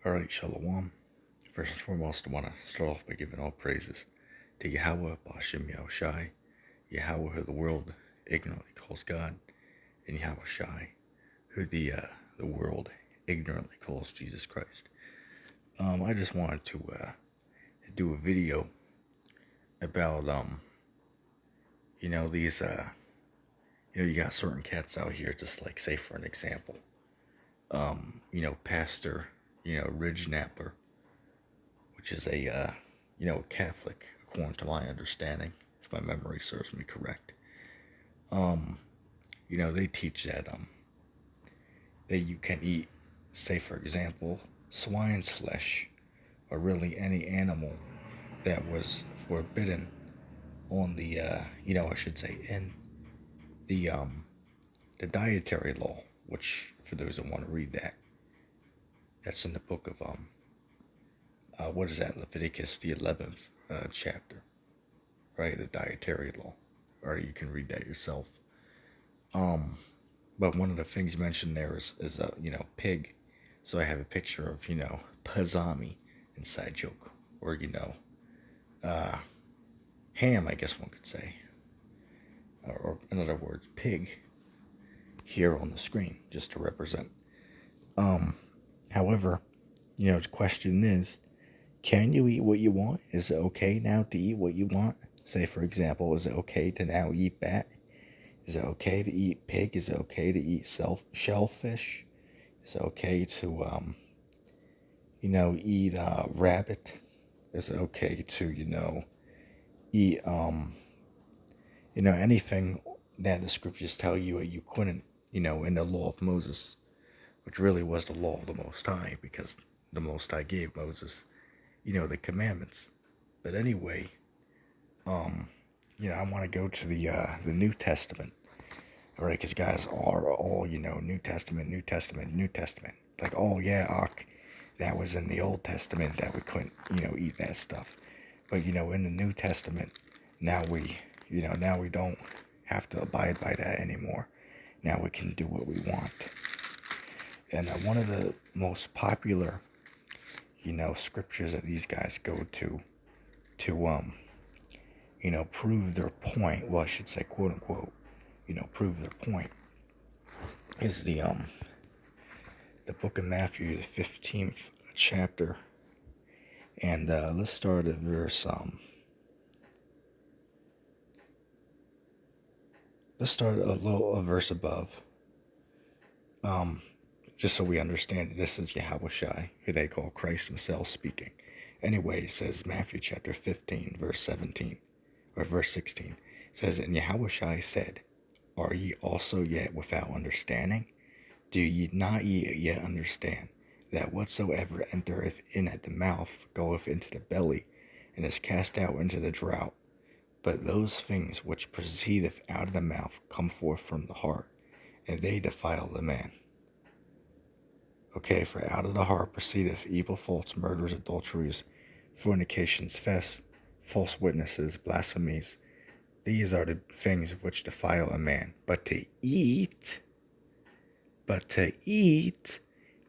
Alright, Shalom. First and foremost, I want to start off by giving all praises to Yahweh, Bashem Yahushai, Yahweh, who the world ignorantly calls God, and Yahushai, who the world ignorantly calls Jesus Christ. I just wanted to do a video about, these, you got certain cats out here, just like, say, for an example, Pastor, Ridge Napper, which is a Catholic, according to my understanding, if my memory serves me correct. They teach that that you can eat, say for example, swine's flesh, or really any animal that was forbidden on the, I should say, in the dietary law, which, for those that want to read that, that's in the book of what is that? Leviticus, the 11th chapter, right? The dietary law, or you can read that yourself. But one of the things mentioned there is pig. So I have a picture of Pazami inside joke, or ham, I guess one could say, or in other words, pig, here on the screen, just to represent. However, the question is, can you eat what you want? Is it okay now to eat what you want? Say, for example, is it okay to now eat bat? Is it okay to eat pig? Is it okay to eat shellfish? Is it okay to, eat rabbit? Is it okay to, eat, anything that the scriptures tell you you couldn't, in the law of Moses, which really was the law of the Most High, because the Most High gave Moses, the commandments. But anyway, I want to go to the New Testament, all right? Because guys are all, New Testament, New Testament, New Testament. Like, oh yeah, that was in the Old Testament that we couldn't, eat that stuff. But in the New Testament, now we don't have to abide by that anymore. Now we can do what we want. And one of the most popular, scriptures that these guys go to prove their point, well, I should say, quote unquote, prove their point, is the book of Matthew, the 15th chapter. And let's start at verse, let's start a verse above, just so we understand that this is Yahushai, who they call Christ himself, speaking. Anyway, it says Matthew chapter 15, verse 17, or verse 16, says, and Yahushai said, are ye also yet without understanding? Do ye not yet understand that whatsoever entereth in at the mouth goeth into the belly, and is cast out into the drought? But those things which proceedeth out of the mouth come forth from the heart, and they defile the man. Okay, for out of the heart proceedeth evil thoughts, murders, adulteries, fornications, thefts, false witnesses, blasphemies. These are the things which defile a man. But to eat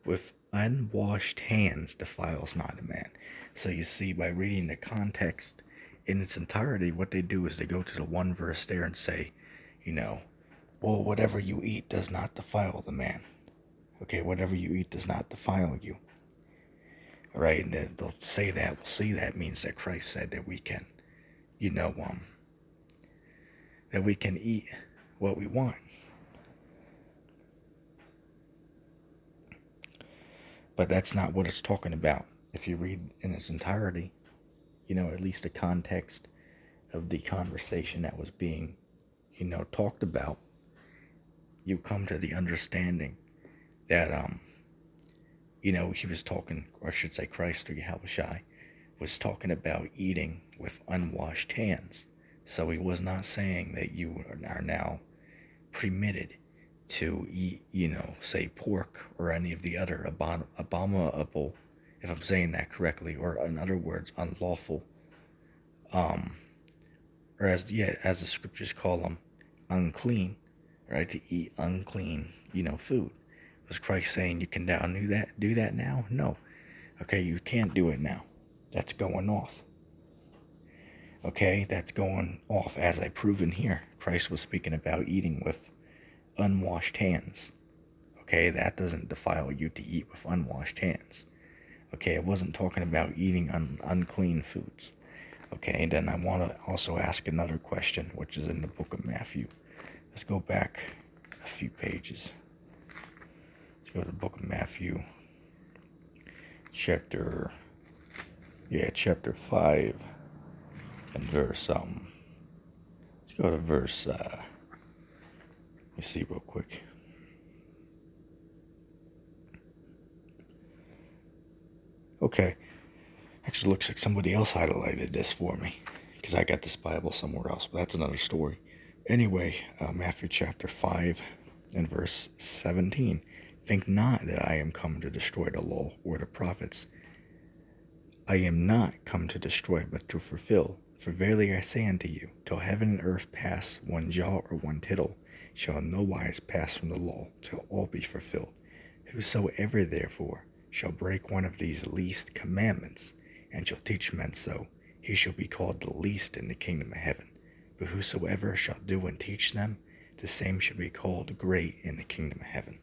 with unwashed hands defiles not a man. So you see, by reading the context in its entirety, what they do is they go to the one verse there and say, well, whatever you eat does not defile the man. Okay, whatever you eat does not defile you. All right, and they'll say that. We'll see that means that Christ said that we can, that we can eat what we want. But that's not what it's talking about. If you read in its entirety, at least the context of the conversation that was being, talked about, you come to the understanding that, he was talking, or I should say Christ, or Yahushai, was talking about eating with unwashed hands. So he was not saying that you are now permitted to eat, say pork or any of the other abominable, if I'm saying that correctly, or in other words, unlawful, or as the scriptures call them, unclean, right? To eat unclean, food. Was Christ saying you can now do that now? No. Okay, you can't do it now. That's going off. Okay, that's going off. As I proven here, Christ was speaking about eating with unwashed hands. Okay, that doesn't defile you to eat with unwashed hands. Okay, I wasn't talking about eating unclean foods. Okay, then I want to also ask another question, which is in the book of Matthew. Let's go back a few pages. Let's go to the book of Matthew, chapter 5, and verse, let's go to verse, let me see real quick. Okay, actually looks like somebody else highlighted this for me, because I got this Bible somewhere else, but that's another story. Anyway, Matthew chapter 5 and verse 17. Think not that I am come to destroy the law or the prophets. I am not come to destroy, but to fulfill. For verily I say unto you, till heaven and earth pass, one jot or one tittle shall in no wise pass from the law, till all be fulfilled. Whosoever therefore shall break one of these least commandments, and shall teach men so, he shall be called the least in the kingdom of heaven. But whosoever shall do and teach them, the same shall be called great in the kingdom of heaven.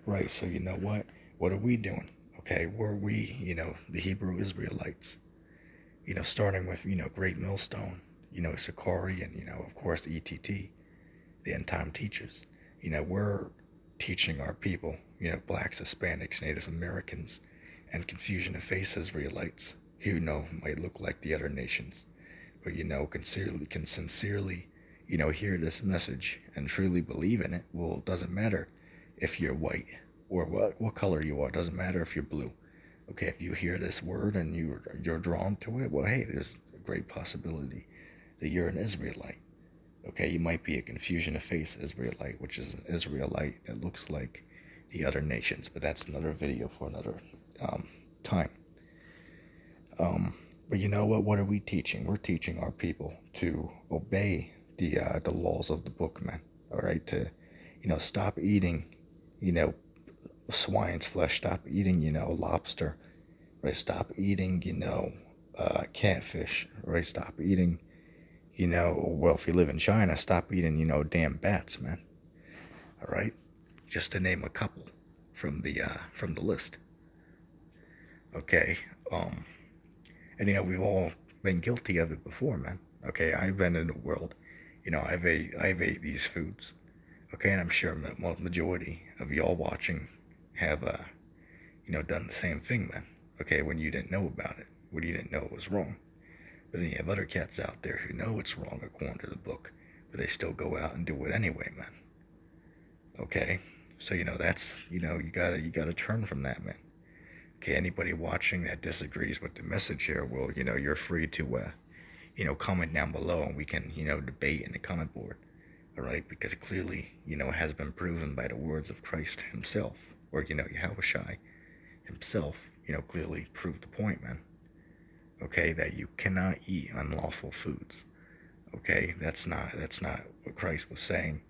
Right, so you know what? What are we doing? Okay, were we, the Hebrew Israelites, starting with, Great Millstone, Sakari, and, of course, the ETT, the end time teachers. We're teaching our people, blacks, Hispanics, Native Americans, and confusion of face Israelites, who, might look like the other nations, but, can sincerely, hear this message and truly believe in it. Well, it doesn't matter if you're white or what color you are. It doesn't matter if you're blue. Okay, if you hear this word and you're drawn to it, well, hey, there's a great possibility that you're an Israelite. Okay, you might be a confusion of face Israelite, which is an Israelite that looks like the other nations, but that's another video for another time. But you know what? What are we teaching? We're teaching our people to obey the laws of the book, man. All right, to stop eating, swine's flesh. Stop eating, lobster. Right, stop eating, catfish. Right, stop eating, well, if you live in China, stop eating, damn bats, man. All right, just to name a couple from the list. Okay, and we've all been guilty of it before, man. Okay, I've been in the world, I've ate these foods. Okay, and I'm sure the majority of y'all watching have, done the same thing, man. Okay, when you didn't know about it, when you didn't know it was wrong. But then you have other cats out there who know it's wrong according to the book, but they still go out and do it anyway, man. Okay, so that's you gotta turn from that, man. Okay, anybody watching that disagrees with the message here, well, you're free to comment down below, and we can debate in the comment board. All right, because clearly it has been proven by the words of Christ himself, or Yahushua himself, clearly proved the point, man. Okay, that you cannot eat unlawful foods. Okay, that's not what Christ was saying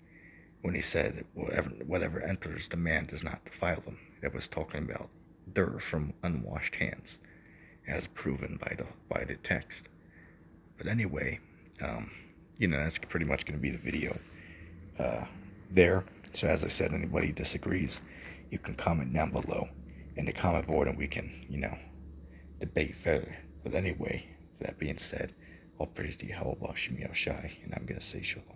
when he said whatever enters the man does not defile them. That was talking about dirt from unwashed hands, as proven by the text. But anyway, that's pretty much going to be the video there. So as I said, anybody disagrees, you can comment down below in the comment board, and we can debate further. But anyway, that being said, all praise to Yahweh Shai, and I'm going to say shalom.